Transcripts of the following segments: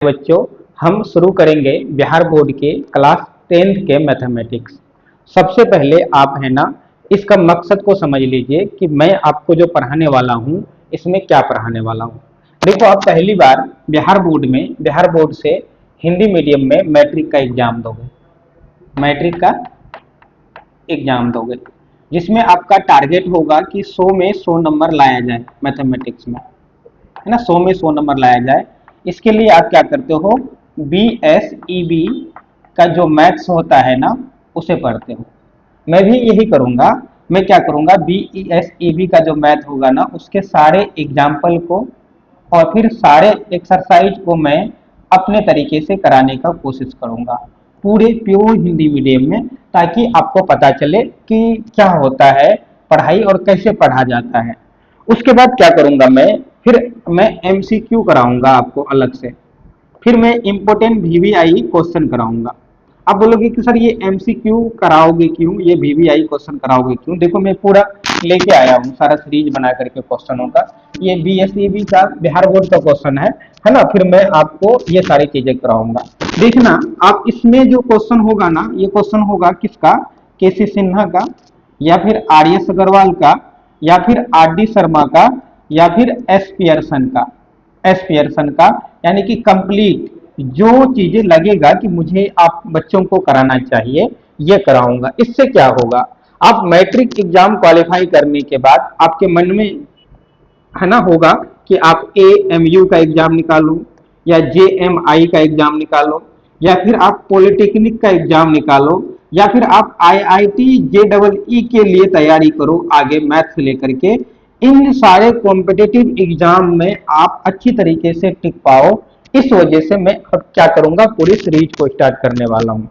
बच्चों, हम शुरू करेंगे बिहार बोर्ड के क्लास 10th के मैथमेटिक्स। सबसे पहले आप है ना, इसका मकसद को समझ लीजिए कि मैं आपको जो पढ़ाने वाला हूँ इसमें क्या पढ़ाने वाला हूँ। देखो, आप पहली बार बिहार बोर्ड से हिंदी मीडियम में मैट्रिक का एग्जाम दोगे। मैट्रिक का एग्जाम दोगे जिसमें आपका टारगेट होगा कि 100 में 100 नंबर लाया जाए मैथमेटिक्स में, है ना। 100 में 100 नंबर लाया जाए। इसके लिए आप क्या करते हो, BSEB का जो मैथ्स होता है ना उसे पढ़ते हो। मैं भी यही करूंगा। मैं क्या करूंगा, BSEB का जो मैथ होगा ना उसके सारे एग्जाम्पल को और फिर सारे एक्सरसाइज को मैं अपने तरीके से कराने का कोशिश करूंगा, पूरे प्योर हिंदी मीडियम में, ताकि आपको पता चले कि क्या होता है पढ़ाई और कैसे पढ़ा जाता है। उसके बाद क्या करूंगा फिर मैं MCQ कराऊंगा आपको अलग से। फिर मैं इम्पोर्टेंट VVI क्वेश्चन कराऊंगा। आप बोलोगे कि सर ये MCQ कराओगे क्यों, ये VVI क्वेश्चन कराओगे क्यों। देखो, मैं पूरा लेके आया हूँ सारा सीरीज बना करके क्वेश्चनों का। ये BSEB का बिहार बोर्ड का क्वेश्चन है ना। फिर मैं आपको ये सारी चीजें कराऊंगा। देखना, आप इसमें जो क्वेश्चन होगा ना, ये क्वेश्चन होगा किसका, KC सिन्हा का, या फिर RS अग्रवाल का, या फिर RD शर्मा का, या फिर एस पियर्सन का। यानी कि कंप्लीट जो चीजें लगेगा कि मुझे आप बच्चों को कराना चाहिए ये कराऊंगा। इससे क्या होगा, आप मैट्रिक एग्जाम क्वालिफाई करने के बाद आपके मन में है ना होगा कि आप AMU का एग्जाम निकालो, या JMI का एग्जाम निकालो, या फिर आप पॉलिटेक्निक का एग्जाम निकालो, या फिर आप IIT JEE के लिए तैयारी करो आगे मैथ से लेकर के। इन सारे कॉम्पिटिटिव एग्जाम में आप अच्छी तरीके से टिक पाओ। इस वजह से मैं अब क्या करूंगा, पूरी सीरीज को स्टार्ट करने वाला हूं।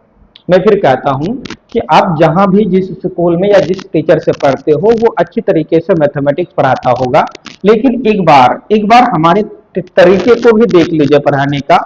मैं फिर कहता हूं कि आप जहां भी जिस स्कूल में या जिस टीचर से पढ़ते हो वो अच्छी तरीके से मैथमेटिक्स पढ़ाता होगा, लेकिन एक बार हमारे तरीके को भी देख लीजिए पढ़ाने का।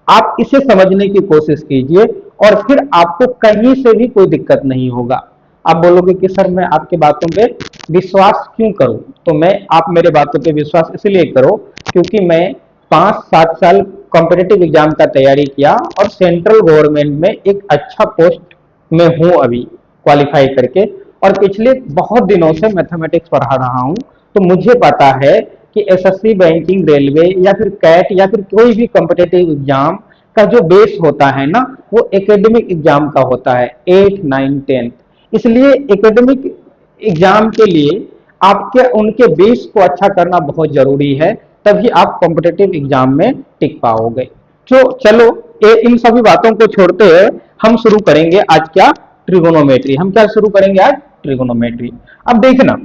आप इसे समझने की कोशिश कीजिए और फिर आपको कहीं से भी कोई दिक्कत नहीं होगा। आप बोलोगे कि सर मैं आपकी बातों पे विश्वास क्यों करूं, तो मैं आप मेरे बातों पे विश्वास इसलिए करो क्योंकि मैं 5-7 साल कॉम्पिटिटिव एग्जाम का तैयारी किया और सेंट्रल गवर्नमेंट में एक अच्छा पोस्ट में हूं अभी क्वालिफाई करके, और पिछले बहुत दिनों से मैथमेटिक्स पढ़ा रहा हूं। तो मुझे पता है कि SSC, बैंकिंग, रेलवे या फिर कैट या फिर कोई भी कॉम्पिटिटिव एग्जाम का जो बेस होता है ना वो एकेडमिक एग्जाम का होता है, 8, 9, 10। इसलिए एकेडमिक एग्जाम के लिए आपके उनके बेस को अच्छा करना बहुत जरूरी है, तभी आप कॉम्पिटिटिव एग्जाम में टिक पाओगे। तो चलो, इन सभी बातों को छोड़ते हुए हम शुरू करेंगे आज क्या, ट्रिगोनोमेट्री। हम क्या शुरू करेंगे आज, ट्रिगोनोमेट्री। अब देखना,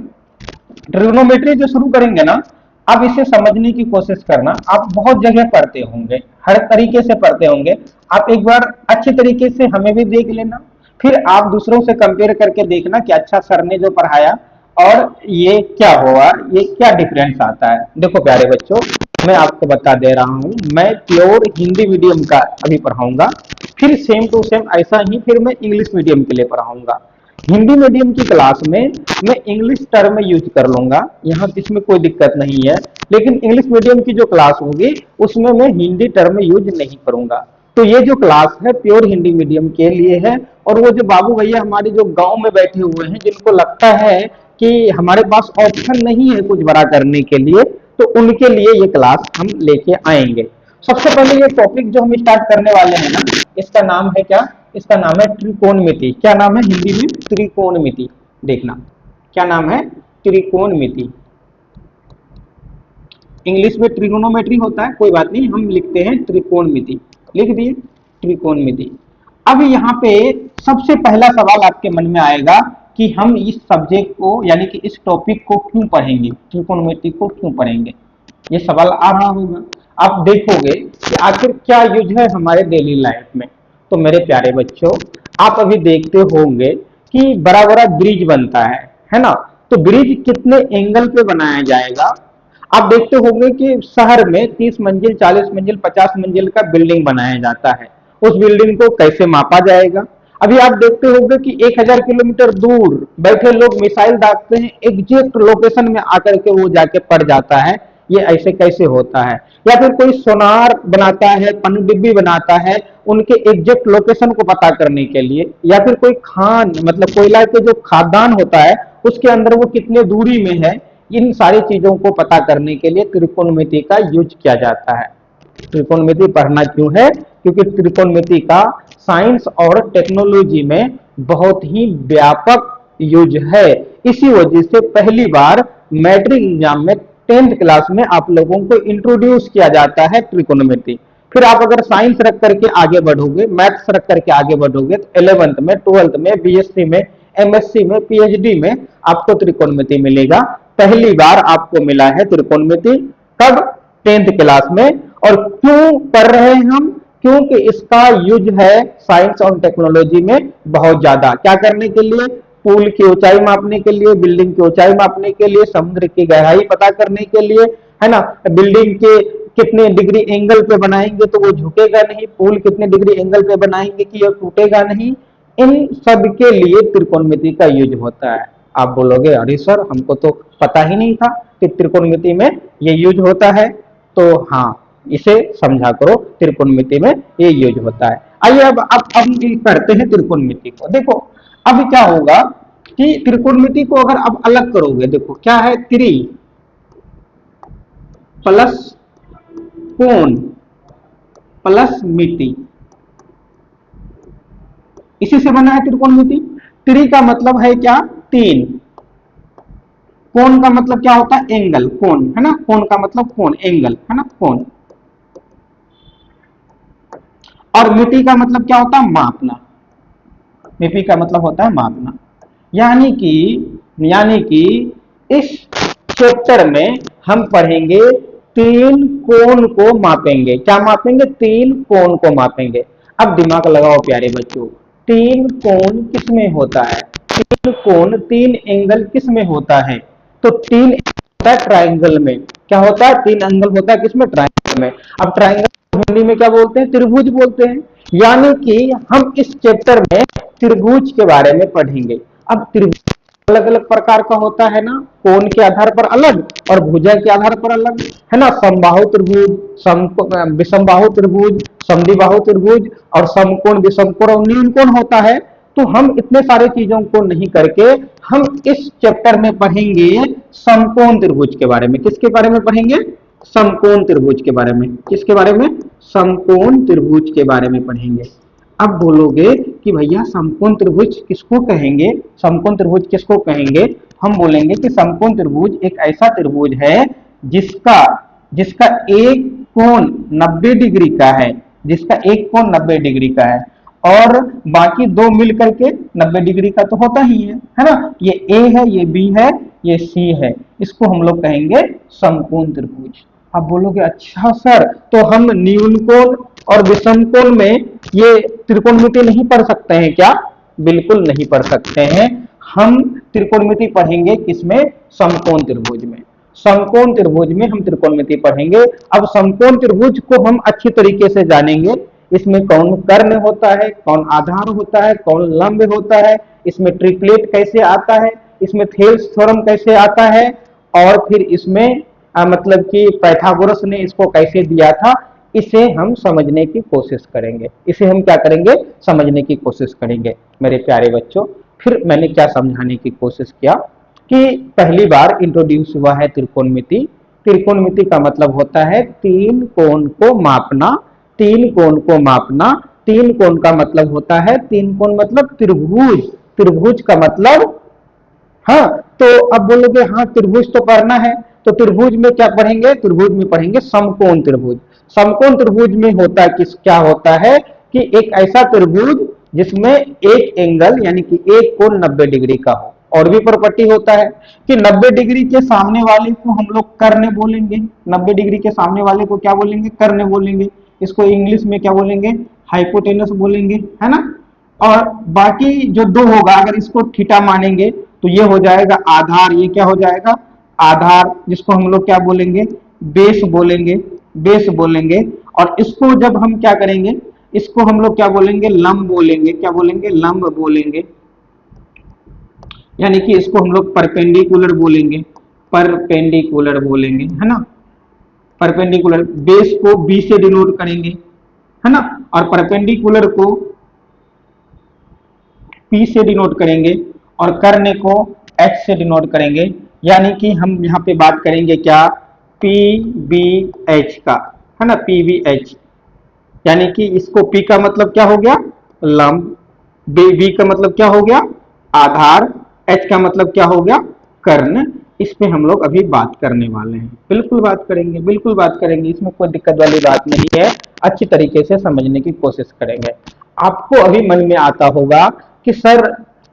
ट्रिगोनोमेट्री जो शुरू करेंगे ना, आप इसे समझने की कोशिश करना। आप बहुत जगह पढ़ते होंगे, हर तरीके से पढ़ते होंगे। आप एक बार अच्छे तरीके से हमें भी देख लेना, फिर आप दूसरों से कंपेयर करके देखना कि अच्छा सर ने जो पढ़ाया और ये क्या हुआ, ये क्या डिफरेंस आता है। देखो प्यारे बच्चों, मैं आपको बता दे रहा हूँ, मैं प्योर हिंदी मीडियम का अभी पढ़ाऊंगा, फिर सेम टू सेम ऐसा ही फिर मैं इंग्लिश मीडियम के लिए पढ़ाऊंगा। हिंदी मीडियम की क्लास में मैं इंग्लिश टर्म यूज कर लूंगा, यहाँ इसमें कोई दिक्कत नहीं है। लेकिन इंग्लिश मीडियम की जो क्लास होगी उसमें मैं हिंदी टर्म यूज नहीं करूंगा। तो ये जो क्लास है प्योर हिंदी मीडियम के लिए है। और वो जो बाबू भैया हमारे जो गांव में बैठे हुए हैं, जिनको लगता है कि हमारे पास ऑप्शन नहीं है कुछ बड़ा करने के लिए, तो उनके लिए ये क्लास हम लेके आएंगे। सबसे पहले ये टॉपिक जो हम स्टार्ट करने वाले हैं ना, इसका नाम है क्या, इसका नाम है त्रिकोणमिति। क्या नाम है हिंदी में, त्रिकोणमिति। देखना क्या नाम है, त्रिकोणमिति। इंग्लिश में ट्रिगोनोमेट्री होता है, कोई बात नहीं, हम लिखते हैं त्रिकोणमिति। लिख दिए त्रिकोणमिति। अब यहाँ पे सबसे पहला सवाल आपके मन में आएगा कि हम इस सब्जेक्ट को यानी कि इस टॉपिक को क्यों पढ़ेंगे, त्रिकोणमिति को क्यों पढ़ेंगे, ये सवाल आ रहा होगा। आप देखोगे कि आखिर क्या यूज है हमारे डेली लाइफ में। तो मेरे प्यारे बच्चों, आप अभी देखते होंगे कि बड़ा बड़ा ब्रिज बनता है ना। तो ब्रिज कितने एंगल पे बनाया जाएगा। आप देखते होंगे कि शहर में 30 मंजिल, 40 मंजिल, 50 मंजिल का बिल्डिंग बनाया जाता है। उस बिल्डिंग को कैसे मापा जाएगा। अभी आप देखते होंगे कि 1000 किलोमीटर दूर बैठे लोग मिसाइल दागते हैं, एग्जैक्ट लोकेशन में आकर के वो जाके पड़ जाता है। ये ऐसे कैसे होता है। या फिर कोई सोनार बनाता है, पनडुब्बी बनाता है, उनके एग्जैक्ट लोकेशन को पता करने के लिए, या फिर कोई खान मतलब कोयला के जो खादान होता है उसके अंदर वो कितने दूरी में है, इन सारी चीजों को पता करने के लिए त्रिकोणमिति का यूज किया जाता है। त्रिकोणमिति पढ़ना क्यों है? क्योंकि त्रिकोणमिति का साइंस और टेक्नोलॉजी में बहुत ही व्यापक यूज है। इसी वजह से पहली बार मैट्रिक एग्जाम में 10th क्लास में आप लोगों को इंट्रोड्यूस किया जाता है त्रिकोणमिति। फिर आप अगर साइंस रख करके आगे बढ़ोगे, मैथ्स रख करके आगे बढ़ोगे, तो 11th में, 12th में, बीएससी में, एमएससी में, पीएचडी में आपको त्रिकोणमिति मिलेगा। पहली बार आपको मिला है त्रिकोणमिति, कब? 10th क्लास में। और क्यों कर रहे हैं हम? क्योंकि इसका यूज है साइंस और टेक्नोलॉजी में बहुत ज्यादा। क्या करने के लिए? पुल की ऊंचाई मापने के लिए, बिल्डिंग की ऊंचाई मापने के लिए, समुद्र की गहराई पता करने के लिए, है ना। बिल्डिंग के कितने डिग्री एंगल पे बनाएंगे तो वो झुकेगा नहीं, पुल कितने डिग्री एंगल पे बनाएंगे कि यह टूटेगा नहीं, इन सब के लिए त्रिकोणमिति का यूज होता है। आप बोलोगे अरे सर हमको तो पता ही नहीं था कि त्रिकोणमिति में ये यूज होता है। तो हाँ, इसे समझा करो, त्रिकोणमिति में ये यूज होता है। आइए अब करते हैं त्रिकोणमिति को। देखो अब क्या होगा कि त्रिकोणमिति को अगर आप अलग करोगे, देखो क्या है, त्रि प्लस कोण प्लस मिति, इसी से बना है त्रिकोणमिति। त्रि का मतलब है क्या? तीन। कोण का मतलब क्या होता है? एंगल, कोण, है ना। कोण का मतलब कोण, एंगल, है ना, कोण। और मिति का मतलब क्या होता है? मापना। मिति का मतलब होता है मापना। यानी कि इस चैप्टर में हम पढ़ेंगे तीन कोण को मापेंगे। क्या मापेंगे? तीन कोण को मापेंगे। अब दिमाग लगाओ प्यारे बच्चों, तीन कोण किसमें होता है? तीन कोण, तीन एंगल किसमें होता है? तो तीन होता है ट्राइंगल में। क्या होता है? तीन एंगल होता है किसमें? ट्राइंगल में। अब ट्राइंगल हिंदी में क्या बोलते हैं? त्रिभुज बोलते हैं। यानी कि हम इस चैप्टर में त्रिभुज के बारे में पढ़ेंगे। अब त्रिभुज अलग अलग प्रकार का होता है ना, कोण के आधार पर अलग और भुजा के आधार पर अलग, है ना। समबाहु त्रिभुज, विषमबाहु त्रिभुज, समद्विबाहु त्रिभुज और समकोण, विषमकोण और न्यूनकोण होता है। तो हम इतने सारे चीजों को नहीं करके हम इस चैप्टर में पढ़ेंगे समकोण त्रिभुज के बारे में। किसके बारे में पढ़ेंगे? समकोण त्रिभुज के बारे में। किसके बारे में? समकोण त्रिभुज के बारे में पढ़ेंगे। अब बोलोगे कि भैया समकोण त्रिभुज किसको कहेंगे? समकोण त्रिभुज किसको कहेंगे? हम बोलेंगे कि समकोण त्रिभुज एक ऐसा त्रिभुज है जिसका जिसका एक कोण 90 डिग्री का है, जिसका एक कोण 90 डिग्री का है और बाकी दो मिल करके 90 डिग्री का तो होता ही है ना। ये ए है, ये बी है, ये सी है, इसको हम लोग कहेंगे समकोण त्रिभुज। अब बोलोगे अच्छा सर, तो हम न्यूनकोण और विषमकोण में ये त्रिकोणमिति नहीं पढ़ सकते हैं क्या? बिल्कुल नहीं पढ़ सकते हैं। हम त्रिकोणमिति पढ़ेंगे किसमें? समकोण त्रिभुज में। समकोण त्रिभुज में हम त्रिकोणमिति पढ़ेंगे। अब समकोण त्रिभुज को हम अच्छी तरीके से जानेंगे। इसमें कौन कर्ण होता है, कौन आधार होता है, कौन लंब होता है, इसमें ट्रिपलेट कैसे आता है, इसमें थेल्स थ्योरम कैसे आता है, और फिर इसमें मतलब कि पाइथागोरस ने इसको कैसे दिया था, इसे हम समझने की कोशिश करेंगे। इसे हम क्या करेंगे? समझने की कोशिश करेंगे मेरे प्यारे बच्चों। फिर मैंने क्या समझाने की कोशिश किया कि पहली बार इंट्रोड्यूस हुआ है त्रिकोणमिति। त्रिकोणमिति का मतलब होता है तीन कोण को मापना। तीन कोण को मापना। तीन कोण का मतलब होता है, तीन कोण मतलब त्रिभुज। त्रिभुज का मतलब, हाँ, तो अब बोलोगे हाँ त्रिभुज तो पढ़ना है, तो त्रिभुज में क्या पढ़ेंगे? त्रिभुज में पढ़ेंगे समकोण त्रिभुज। समकोण त्रिभुज में होता क्या होता है कि एक ऐसा त्रिभुज जिसमें एक एंगल यानी कि एक कोण 90 डिग्री का हो। और भी प्रॉपर्टी होता है कि 90 डिग्री के सामने वाले को हम लोग कर्ण बोलेंगे। 90 डिग्री के सामने वाले को क्या बोलेंगे? कर्ण बोलेंगे। इसको इंग्लिश में क्या बोलेंगे? हाइपोटेनस बोलेंगे, है ना। और बाकी जो दो होगा, अगर इसको थीटा मानेंगे तो ये हो जाएगा आधार। ये क्या हो जाएगा? आधार, जिसको हम लोग क्या बोलेंगे? बेस बोलेंगे। बेस बोलेंगे। और इसको जब हम क्या करेंगे? इसको हम लोग क्या बोलेंगे? लंब बोलेंगे। क्या बोलेंगे? लंब बोलेंगे। यानी कि इसको हम लोग परपेंडिकुलर बोलेंगे। परपेंडिकुलर बोलेंगे, है ना। परपेंडिकुलर बेस को बी से डिनोट करेंगे, है ना, और परपेंडिकुलर को पी से डिनोट करेंगे और कर्ण को एच से डिनोट करेंगे। यानी कि हम यहाँ पे बात करेंगे क्या, पी बी एच का, है ना, पी बी एच। यानी कि इसको पी का मतलब क्या हो गया, लंब, बी का मतलब क्या हो गया, आधार, एच का मतलब क्या हो गया, कर्ण। इस पे हम लोग अभी बात करने वाले हैं। बिल्कुल बात करेंगे, बिल्कुल बात करेंगे, इसमें कोई दिक्कत वाली बात नहीं है। अच्छी तरीके से समझने की कोशिश करेंगे। आपको अभी मन में आता होगा कि सर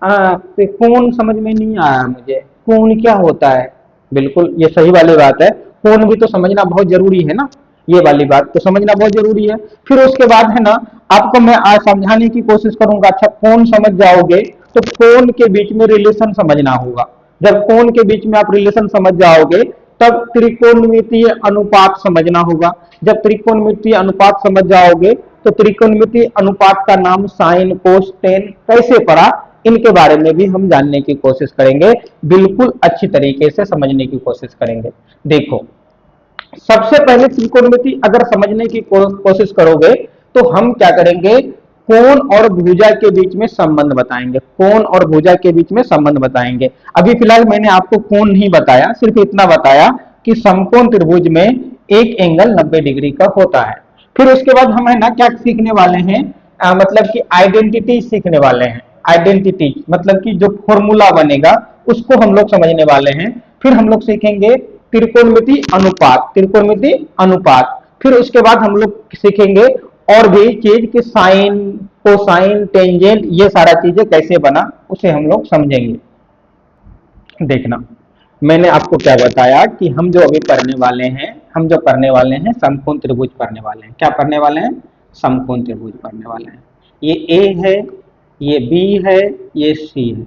कोण समझ में नहीं आया मुझे, कोण क्या होता है। बिल्कुल ये सही वाली बात है, कोण भी तो समझना बहुत जरूरी है ना, ये वाली बात तो समझना बहुत जरूरी है। फिर उसके बाद है ना, आपको मैं आज समझाने की कोशिश करूंगा। अच्छा कोण समझ जाओगे तो कोण के बीच में रिलेशन समझना होगा। जब कोण के बीच में आप रिलेशन समझ जाओगे तब त्रिकोणमितीय अनुपात समझना होगा। जब त्रिकोणमितीय अनुपात समझ जाओगे तो त्रिकोणमितीय अनुपात का नाम साइन कोस टेन कैसे पढ़ा, इनके बारे में भी हम जानने की कोशिश करेंगे। बिल्कुल अच्छी तरीके से समझने की कोशिश करेंगे। देखो सबसे पहले त्रिकोणमिति अगर समझने की कोशिश करोगे तो हम क्या करेंगे, कोण और भुजा के बीच में संबंध बताएंगे। कोण और भुजा के बीच में संबंध बताएंगे। अभी फिलहाल मैंने आपको कोण नहीं बताया, सिर्फ इतना बताया कि समकोण त्रिभुज में एक एंगल 90 डिग्री का होता है। फिर उसके बाद हम है ना क्या सीखने वाले हैं, मतलब कि आइडेंटिटी सीखने वाले हैं। आइडेंटिटी मतलब कि जो फॉर्मूला बनेगा उसको हम लोग समझने वाले हैं। फिर हम लोग सीखेंगे त्रिकोणमिति अनुपात, त्रिकोणमिति अनुपात। फिर उसके बाद हम लोग सीखेंगे और भी चीज कि साइन कोसाइन टेंजेंट ये सारा चीजें कैसे बना उसे हम लोग समझेंगे। देखना मैंने आपको क्या बताया कि हम जो अभी पढ़ने वाले हैं, हम जो पढ़ने वाले हैं समकोण त्रिभुज पढ़ने वाले हैं। क्या पढ़ने वाले हैं, समकोण त्रिभुज पढ़ने वाले हैं। ये ए है, ये बी है, ये सी है।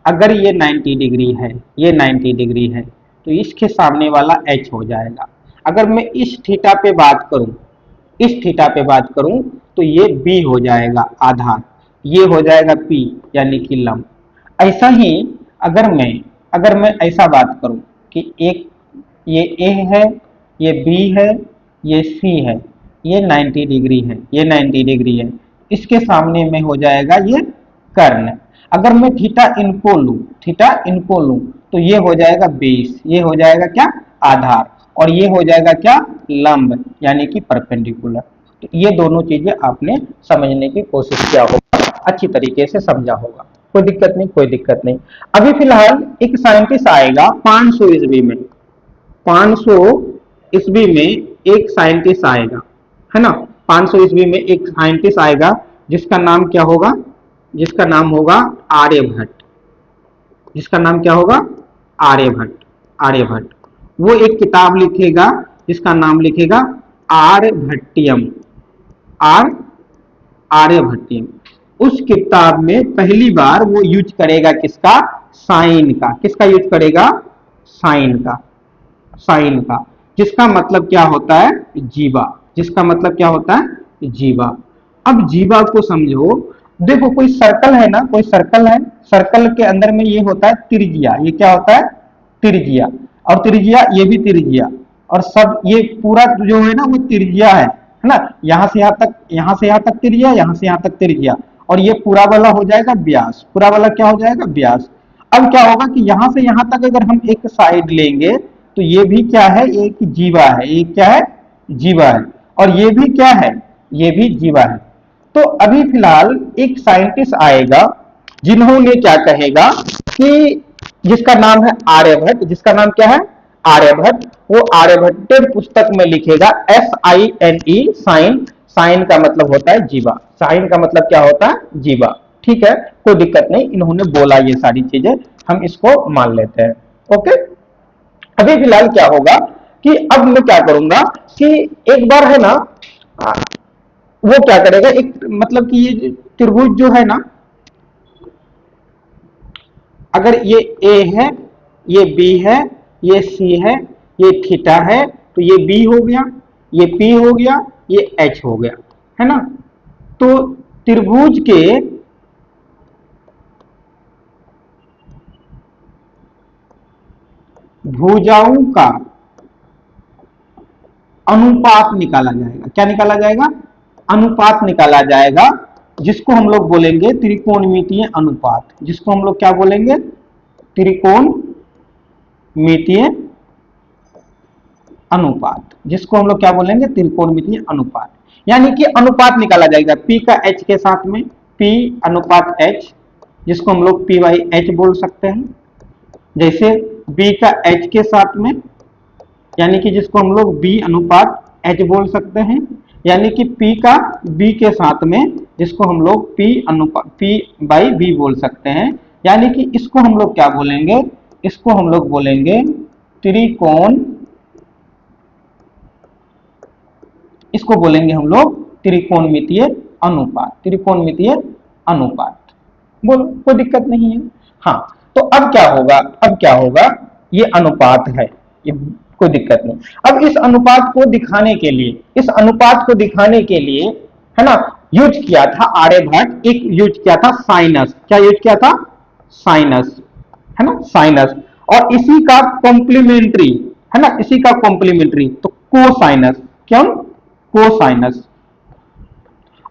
अगर ये 90 डिग्री है, ये 90 डिग्री है तो इसके सामने वाला एच हो जाएगा। अगर मैं इस थीटा पे बात करूं, इस थीटा पे बात करूं तो ये बी हो जाएगा आधार, ये हो जाएगा पी यानी कि लंब। ऐसा ही अगर मैं ऐसा बात करूं कि एक ये ए है, ये बी है, ये सी है, ये 90 डिग्री है, ये 90 डिग्री है, इसके सामने में हो जाएगा ये कर्ण। अगर मैं थीटा इनको लूं, थीटा इनको लूं तो ये हो जाएगा बेस, ये हो जाएगा क्या, आधार, और ये हो जाएगा क्या, लंब यानी कि परपेंडिकुलर। तो ये दोनों चीजें आपने समझने की कोशिश किया होगा, अच्छी तरीके से समझा होगा। कोई दिक्कत नहीं, कोई दिक्कत नहीं। अभी फिलहाल एक साइंटिस्ट आएगा 500 ईस्वी में, 500 ईस्वी में एक साइंटिस्ट आएगा, है ना। 500 ईस्वी में एक साइंटिस्ट आएगा जिसका नाम क्या होगा, जिसका नाम होगा आर्यभट्ट। जिसका नाम क्या होगा, आर्यभट्ट। आर्यभट्ट वो एक किताब लिखेगा जिसका नाम लिखेगा आर्यभट्टियम। आर आर्यभट्टियम। उस किताब में पहली बार वो यूज करेगा किसका, साइन का। किसका यूज करेगा, साइन का, साइन का, जिसका मतलब क्या होता है, जीवा। जिसका मतलब क्या होता है, जीवा। अब जीवा को समझो। देखो कोई सर्कल है ना, कोई सर्कल है, सर्कल के अंदर में ये होता है त्रिज्या। ये क्या होता है, त्रिज्या। और त्रिज्या, ये भी त्रिज्या, और सब ये पूरा जो है ना वो त्रिज्या है ना। यहां से यहां तक, यहां से यहां तक त्रिज्या, यहां से यहां तक त्रिज्या, और ये पूरा वाला हो जाएगा व्यास। पूरा वाला क्या हो जाएगा, व्यास। अब क्या होगा कि यहां से यहां तक अगर हम एक साइड लेंगे तो ये भी क्या है, एक जीवा है। ये क्या है, जीवा है। और ये भी क्या है, ये भी जीवा है। तो अभी फिलहाल एक साइंटिस्ट आएगा जिन्होंने क्या कहेगा कि जिसका नाम है आर्यभट्ट। जिसका नाम क्या है, आर्यभट्ट। वो आर्यभट्ट पुस्तक में लिखेगा SINE, साइन। साइन का मतलब होता है जीवा। साइन का मतलब क्या होता है, जीवा। ठीक है, कोई दिक्कत नहीं, इन्होंने बोला ये सारी चीजें, हम इसको मान लेते हैं। ओके। अभी फिलहाल क्या होगा कि अब मैं क्या करूंगा कि एक बार है ना, वो क्या करेगा, एक मतलब कि ये त्रिभुज जो है ना, अगर ये ए है, ये बी है, ये सी है, ये थीटा है, तो ये बी हो गया, ये पी हो गया, ये एच हो गया, है ना। तो त्रिभुज के भुजाओं का अनुपात निकाला जाएगा। क्या निकाला जाएगा? अनुपात निकाला जाएगा, जिसको हम लोग बोलेंगे त्रिकोणमितीय अनुपात। जिसको हम लोग क्या बोलेंगे? त्रिकोणमितीय अनुपात। जिसको हम लोग क्या बोलेंगे? त्रिकोणमितीय अनुपात। यानी कि अनुपात निकाला जाएगा P का H के साथ में, P अनुपात H, जिसको हम लोग P बाई H बोल सकते हैं। जैसे B का H के साथ में, यानी कि जिसको हम लोग B अनुपात H बोल सकते हैं। यानी कि P का B के साथ में, जिसको हम लोग P अनुपात P बाई B बोल सकते हैं। यानी कि इसको हम लोग क्या बोलेंगे? इसको हम लोग बोलेंगे इसको बोलेंगे हम लोग त्रिकोणमितीय अनुपात। त्रिकोणमितीय अनुपात, बोलो, कोई दिक्कत नहीं है। हाँ, तो अब क्या होगा? अब क्या होगा? ये अनुपात है, ये कोई दिक्कत नहीं। अब इस अनुपात को दिखाने के लिए, इस अनुपात को दिखाने के लिए, है ना, यूज किया था आर्यभट्ट, एक यूज किया था साइनस। क्या यूज किया था? साइनस, है ना, साइनस। और इसी का कॉम्प्लीमेंट्री, है ना, इसी का कॉम्प्लीमेंट्री तो कोसाइनस। क्यों? कोसाइनस।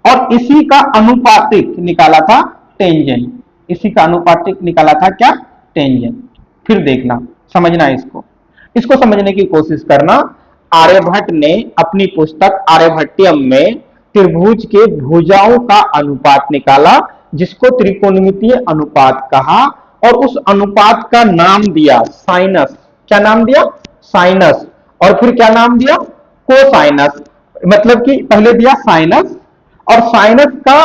और इसी का अनुपातिक निकाला था टेंजेंट। इसी का अनुपातिक निकाला था क्या? टेंजेंट। फिर देखना, समझना इसको समझने की कोशिश करना। आर्यभट्ट ने अपनी पुस्तक आर्यभट्टियम में त्रिभुज के भुजाओं का अनुपात निकाला, जिसको त्रिकोणमितीय अनुपात कहा, और उस अनुपात का नाम दिया साइनस। क्या नाम दिया? साइनस। और फिर क्या नाम दिया? कोसाइनस। मतलब कि पहले दिया साइनस, और साइनस का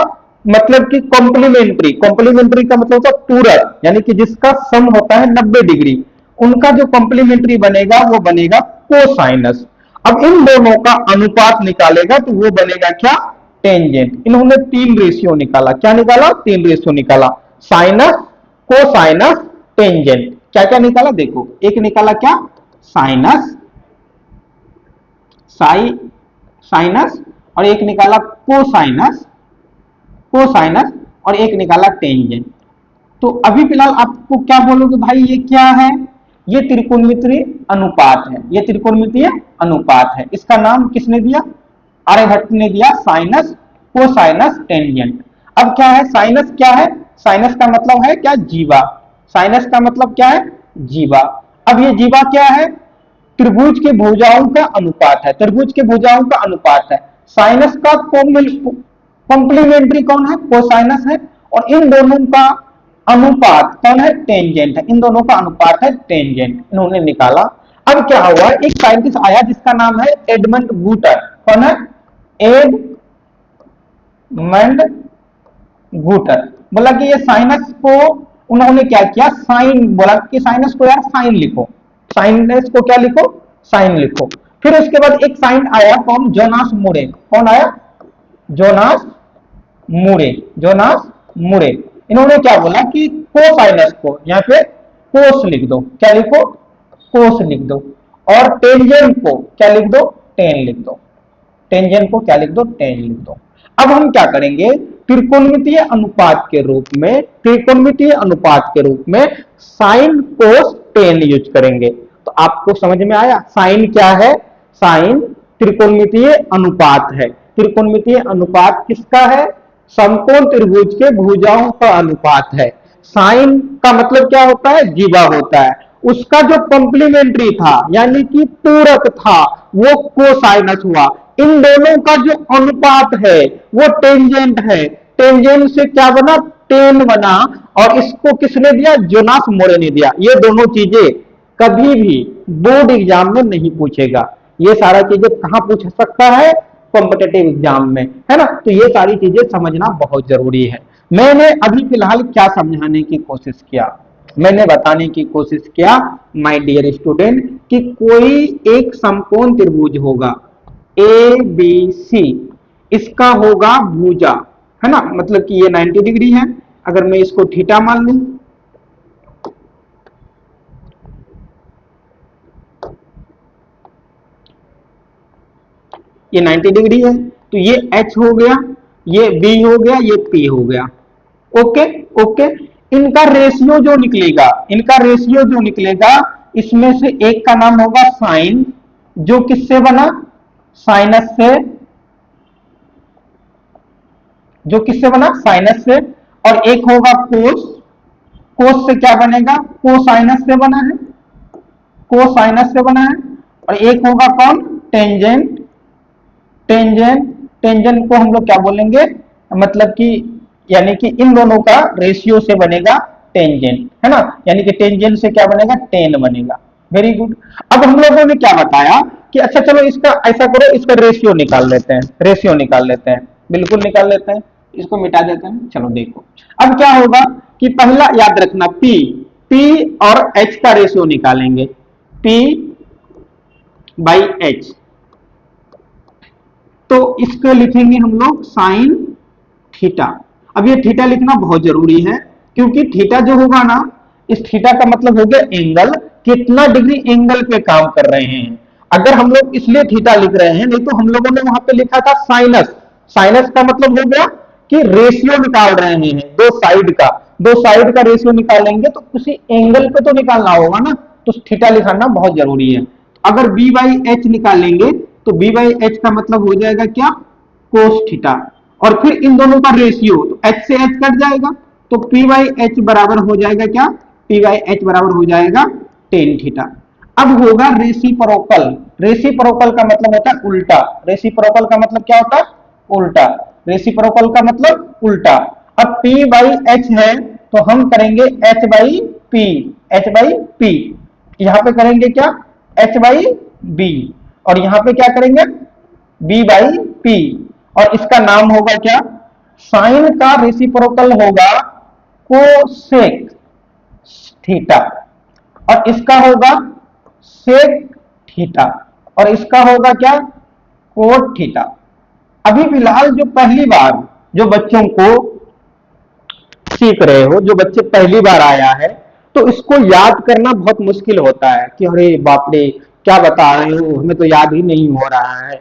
मतलब कि कॉम्प्लीमेंट्री। कॉम्प्लीमेंट्री का मतलब होता है पूरक, यानी कि जिसका सम होता है 90 डिग्री, उनका जो कॉम्प्लीमेंट्री बनेगा वो बनेगा कोसाइनस। अब इन दोनों का अनुपात निकालेगा तो वो बनेगा क्या? टेंजेंट। इन्होंने 3 रेशियो निकाला। क्या निकाला? 3 रेशियो निकाला, साइनस, कोसाइनस, टेंजेंट। क्या क्या निकाला? देखो, एक निकाला क्या? साइनस, साइनस, और एक निकाला कोसाइनस, कोसाइनस, और एक निकाला टेंजेंट। तो अभी फिलहाल आपको क्या बोलोगे भाई, ये क्या है? ये त्रिकोणमितीय अनुपात है। ये त्रिकोणमितीय अनुपात है। इसका नाम किसने दिया? आर्यभट्ट ने दिया, साइनस, कोसाइनस, टेंजेंट। अब क्या है साइनस? क्या है साइनस? का मतलब है क्या? जीवा। साइनस का मतलब क्या है? जीवा। अब ये जीवा क्या है? त्रिभुज के भुजाओं का अनुपात है। त्रिभुज के भुजाओं का अनुपात है। साइनस का कॉम्प्लीमेंट्री कौन है? कोसाइनस है। और इन दोनों का अनुपात कौन है? टेंजेंट है। इन दोनों का अनुपात है टेंजेंट। इन्होंने निकाला। अब क्या हुआ? एक साइंटिस्ट आया जिसका नाम है एडमंड गूटर। कौन है? एडमंड गूटर। बोला कि ये साइनस को उन्होंने क्या किया? साइन, बोला कि साइनस को यार साइन लिखो। साइनस को क्या लिखो? साइन लिखो। फिर उसके बाद एक साइन आया, कौन? जोनास मुरे। कौन आया? जोनास मुरे। जोनास मुरे। इन्होंने क्या बोला कि कोसाइनस को यहाँ पे कोस लिख दो। क्या लिखो? कोस लिख दो। और टेंजेंट को क्या लिख दो? टेन लिख दो। टेंजेंट को क्या लिख दो? टेन लिख दो। अब हम क्या करेंगे? त्रिकोणमितीय अनुपात के रूप में, त्रिकोणमितीय अनुपात के रूप में साइन कोस टेन यूज करेंगे। तो आपको समझ में आया साइन क्या है? साइन त्रिकोणमितीय अनुपात है। त्रिकोणमितीय अनुपात किसका है? समकोण त्रिभुज के भुजाओं का अनुपात है। साइन का मतलब क्या होता है? जीवा होता है। उसका जो कॉम्प्लीमेंट्री था, यानी कि पूरक था, वो कोसाइनस हुआ। इन दोनों का जो अनुपात है वो टेंजेंट है। टेंजेंट से क्या बना? टेन बना। और इसको किसने दिया? जोनास मोरे ने दिया। ये दोनों चीजें कभी भी बोर्ड एग्जाम में नहीं पूछेगा। ये सारा चीजें कहां पूछ सकता है? कॉम्पिटेटिव एग्जाम में, है ना। तो ये सारी चीजें समझना बहुत जरूरी है। मैंने अभी फिलहाल क्या समझाने की कोशिश किया? मैंने बताने की कोशिश किया माय डियर स्टूडेंट कि कोई एक समकोण त्रिभुज होगा ए बी सी, इसका होगा भुजा, है ना, मतलब कि ये 90 डिग्री है। अगर मैं इसको थीटा मान लूं, ये 90 डिग्री है, तो ये H हो गया, ये B हो गया, ये P हो गया। Okay okay. इनका रेशियो जो निकलेगा, इनका रेशियो जो निकलेगा, इसमें से एक का नाम होगा साइन, जो किससे बना? साइनस से, जो किससे बना, साइनस से, और एक होगा कोस, कोस से क्या बनेगा, कोसाइनस से बना है, कोसाइनस से बना है, और एक होगा कौन, टेंजेंट, टेंजेंट, टेंजेंट को हम लोग क्या बोलेंगे, मतलब कि यानी कि इन दोनों का रेशियो से बनेगा टेंजेंट, है ना, यानी कि टेंजेंट से क्या बनेगा, टेन बनेगा। Very good. अब हम लोगों ने क्या बताया कि अच्छा चलो इसका ऐसा करो, इसका रेशियो निकाल लेते हैं, रेशियो निकाल लेते हैं, बिल्कुल निकाल लेते हैं, इसको मिटा देते हैं। चलो देखो अब क्या होगा कि पहला याद रखना P, P और H का रेशियो निकालेंगे, P बाई H, तो इसको लिखेंगे हम लोग साइन थीटा। अब ये थीटा लिखना बहुत जरूरी है, क्योंकि थीटा जो होगा ना, इस थीटा का मतलब हो गया एंगल, कितना डिग्री एंगल पे काम कर रहे हैं। अगर हम लोग इसलिए थीटा लिख रहे हैं, नहीं तो हम लोगों ने वहां पे लिखा था साइनस, साइनस का मतलब हो गया कि रेशियो निकाल रहे हैं दो साइड का, दो साइड का रेशियो निकालेंगे तो उसी एंगल पे तो निकालना होगा ना, तो थीटा लिखाना बहुत जरूरी है। अगर बी बाई एच निकालेंगे तो बी बाई एच का मतलब हो जाएगा क्या, कोस थीटा, और फिर इन दोनों का रेशियो, तो एच से एच कट जाएगा, तो पी बाई एच बराबर हो जाएगा क्या, पी बाई एच बराबर हो जाएगा टेन थीटा। अब होगा रेसिप्रोकल, रेसिप्रोकल का मतलब होता है उल्टा, रेसिप्रोकल का मतलब क्या होता है, उल्टा, रेसिप्रोकल का मतलब उल्टा। अब P बाई एच है तो हम करेंगे H by P, H by P, यहां पे करेंगे क्या, H बाई बी, और यहां पे क्या करेंगे B बाई पी, और इसका नाम होगा क्या, साइन का रेसिप्रोकल होगा कोसेक थीटा, और इसका होगा सेक थीटा, और इसका होगा क्या, कोट थीटा। अभी फिलहाल जो पहली बार जो बच्चों को सीख रहे हो, जो बच्चे पहली बार आया है, तो इसको याद करना बहुत मुश्किल होता है कि अरे बाप रे क्या बता रहे हो, हमें तो याद ही नहीं हो रहा है।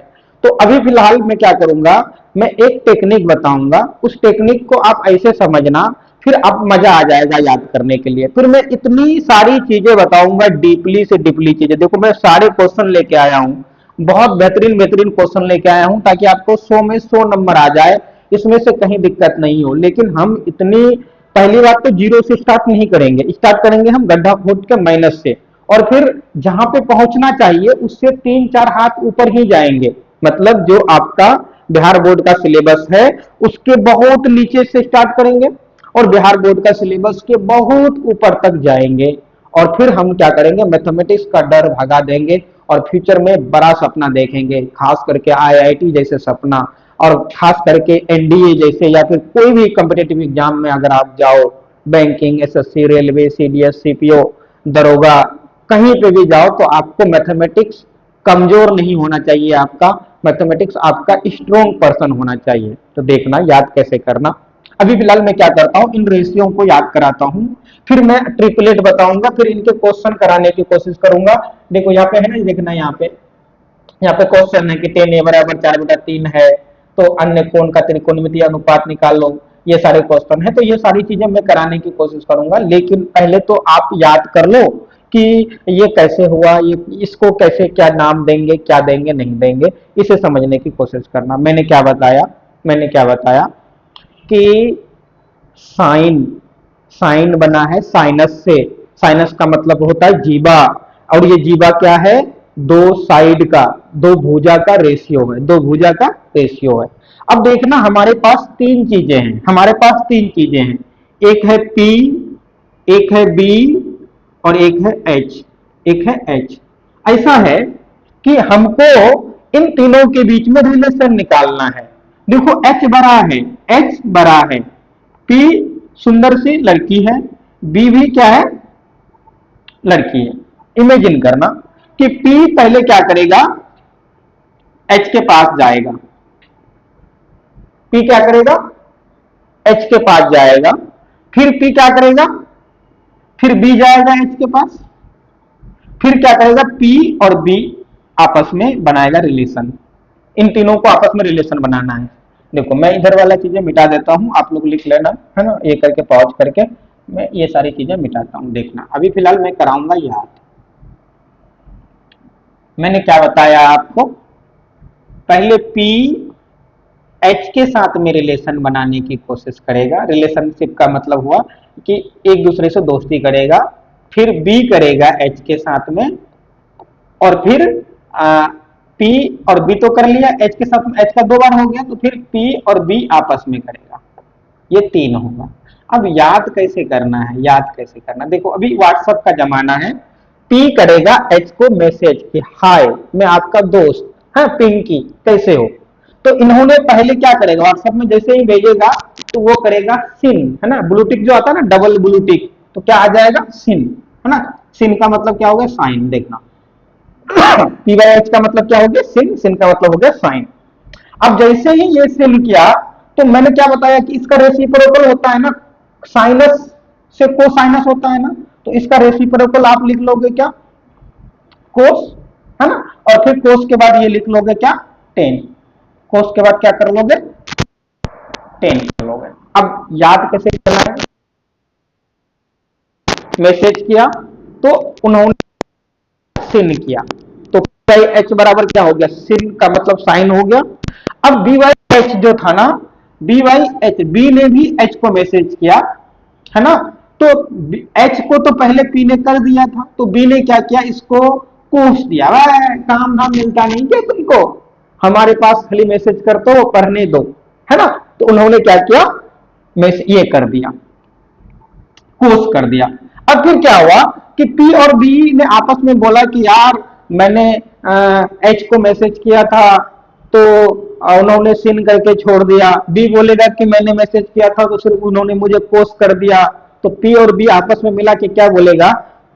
तो अभी फिलहाल मैं क्या करूंगा, मैं एक टेक्निक बताऊंगा, उस टेक्निक को आप ऐसे समझना, फिर आप मजा आ जाएगा याद करने के लिए। फिर मैं इतनी सारी चीजें बताऊंगा, डीपली से डीपली चीजें। देखो मैं सारे क्वेश्चन लेके आया हूँ, बहुत बेहतरीन बेहतरीन क्वेश्चन लेके आया हूँ, ताकि आपको 100 में 100 नंबर आ जाए, इसमें से कहीं दिक्कत नहीं हो। लेकिन हम इतनी, पहली बात तो जीरो से स्टार्ट नहीं करेंगे, स्टार्ट करेंगे हम गड्ढा खोद के माइनस से, और फिर जहां पे पहुंचना चाहिए उससे 3-4 हाथ ऊपर ही जाएंगे। मतलब जो आपका बिहार बोर्ड का सिलेबस है उसके बहुत नीचे से स्टार्ट करेंगे, और बिहार बोर्ड का सिलेबस के बहुत ऊपर तक जाएंगे, और फिर हम क्या करेंगे, मैथमेटिक्स का डर भगा देंगे, और फ्यूचर में बड़ा सपना देखेंगे, खास करके आईआईटी जैसे सपना, और खास करके एनडीए जैसे, या फिर कोई भी कॉम्पिटेटिव एग्जाम में अगर आप जाओ, banking, SSC, railway, CDS, CPO, दरोगा, कहीं पे भी जाओ तो आपको मैथमेटिक्स कमजोर नहीं होना चाहिए, आपका मैथमेटिक्स आपका स्ट्रॉन्ग पर्सन होना चाहिए। तो देखना याद कैसे करना। अभी फिलहाल मैं क्या करता हूँ, इन रेशियो को याद कराता हूँ, फिर मैं ट्रिपलेट बताऊंगा, फिर इनके क्वेश्चन कराने की कोशिश करूंगा। देखो यहाँ पे है ना, देखना यहाँ पे क्वेश्चन है कि 10a बराबर 4/3 है, तो अन्य कोण का त्रिकोणमितीय अनुपात निकालो, ये सारे क्वेश्चन है। तो ये सारी चीजें मैं कराने की कोशिश करूंगा, लेकिन पहले तो आप याद कर लो कि ये कैसे हुआ, ये इसको कैसे क्या नाम देंगे, क्या देंगे नहीं देंगे, इसे समझने की कोशिश करना। मैंने क्या बताया कि साइन, साइन बना है साइनस से, साइनस का मतलब होता है जीवा, और ये जीवा क्या है, दो साइड का, दो भुजा का रेशियो है, दो भुजा का रेशियो है। अब देखना हमारे पास तीन चीजें हैं, हमारे पास तीन चीजें हैं, एक है P, एक है B, और एक है H, एक है H। ऐसा है कि हमको इन तीनों के बीच में रिलेशन निकालना है। देखो H बड़ा है, H बड़ा है, P सुंदर सी लड़की है, B भी क्या है, लड़की है। इमेजिन करना कि P पहले क्या करेगा, H के पास जाएगा, P क्या करेगा, H के पास जाएगा, फिर P क्या करेगा, फिर B जाएगा H के पास, फिर क्या करेगा, P और B आपस में बनाएगा रिलेशन। इन तीनों को आपस में रिलेशन बनाना है। देखो मैं इधर वाला चीजें मिटा देता हूं, आप लोग लिख लेना, है ना, ये करके पॉज करके मैं ये सारी चीजें मिटाता हूं। देखना अभी फिलहाल मैं कराऊंगा याद। मैंने क्या बताया आपको पहले P H के साथ में रिलेशन बनाने की कोशिश करेगा। रिलेशनशिप का मतलब हुआ कि एक दूसरे से दोस्ती करेगा, फिर B करेगा H के साथ में, और फिर P और B तो कर लिया, H के साथ में H का 2 बार हो गया, तो फिर P और B आपस में करेगा, ये 3 होगा। अब याद कैसे करना है, याद कैसे करना, देखो अभी व्हाट्सएप का जमाना है। P करेगा H को मैसेज कि हाय मैं आपका दोस्त, हाँ पिंकी कैसे हो। तो इन्होंने पहले क्या करेगा, व्हाट्सएप में जैसे ही भेजेगा तो वो करेगा सिन, है ना, ब्लू टिक जो आता है ना, डबल ब्लू टिक, तो क्या आ जाएगा सिन, है ना। सिन का मतलब क्या हो गया, साइन, देखना P बाई H का मतलब क्या हो गया, सिन, सिन का मतलब हो गया साइन। अब जैसे ही ये सिन किया तो मैंने क्या बताया कि इसका रेसिप्रोकल होता है ना, साइनस से कोसाइनस होता है ना, तो इसका रेसिप्रोकल आप लिख लोगे क्या, कोस, है ना, और फिर कोस के बाद ये लिख लोगे क्या, टेन, कोस के बाद क्या कर लोगे, टेन कर लोगे। अब याद कैसे करना है, मैसेज किया तो उन्होंने सिन किया, तो एच बराबर क्या हो गया, सिन का मतलब साइन हो गया। अब बी वाई एच जो था ना, बी वाई एच, बी ने भी एच को मैसेज किया, है ना, तो एच को तो पहले पी ने कर दिया था, तो बी ने क्या किया, इसको कोस दिया, काम धाम मिलता नहीं क्या तुमको, हमारे पास खाली मैसेज कर तो पढ़ने दो, है ना। तो उन्होंने क्या किया, ये कर दिया, कोस कर दिया। अब फिर क्या हुआ कि पी और बी ने आपस में बोला कि यार मैंने एच को मैसेज किया था तो उन्होंने सिन करके छोड़ दिया, बी बोलेगा कि मैंने मैसेज किया था तो सिर्फ उन्होंने मुझे कोस कर दिया, तो पी और बी आपस में मिला के क्या बोलेगा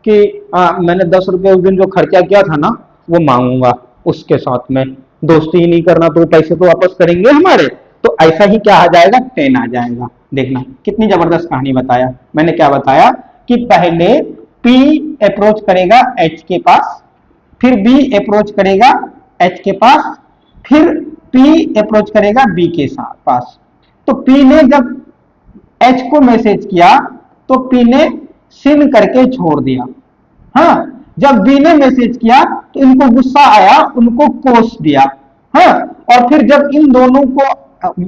कि मैंने 10 रुपए उस दिन जो खर्चा किया था ना वो मांगूंगा, उसके साथ में दोस्ती ही नहीं करना तो पैसे तो वापस करेंगे हमारे। तो ऐसा ही क्या आ जाएगा, 10 आ जाएगा। देखना कितनी जबरदस्त कहानी बताया, मैंने क्या बताया कि पहले P अप्रोच करेगा H के पास, फिर B अप्रोच करेगा H के पास, फिर P अप्रोच करेगा B के साथ पास। तो P ने जब H को मैसेज किया तो P ने सिन करके छोड़ दिया, हाँ, जब B ने मैसेज किया तो इनको गुस्सा आया, उनको कोस दिया, हाँ, और फिर जब इन दोनों को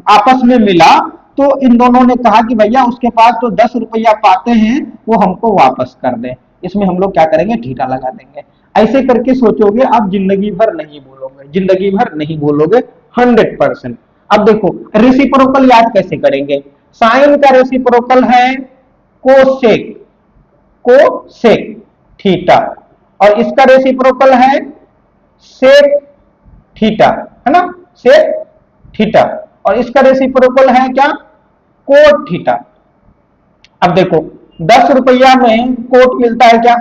आपस में मिला तो इन दोनों ने कहा कि भैया उसके पास तो 10 रुपया पाते हैं वो हमको वापस कर दे, इसमें हम लोग क्या करेंगे, ठीठा लगा देंगे। ऐसे करके सोचोगे आप जिंदगी भर नहीं बोलोगे, जिंदगी भर नहीं बोलोगे 100%। अब देखो रेसिप्रोकल याद कैसे करेंगे, साइन का रेसिप्रोकल है कोसेक, कोसेक थीटा, और इसका रेसिप्रोकल है सेक थीटा, है ना, सेक थीटा, और इसका रेसिप्रोकल है क्या, कोट थीटा। अब देखो 10 रुपया में कोट मिलता है क्या,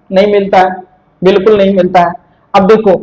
नहीं मिलता है, बिल्कुल नहीं मिलता है। अब देखो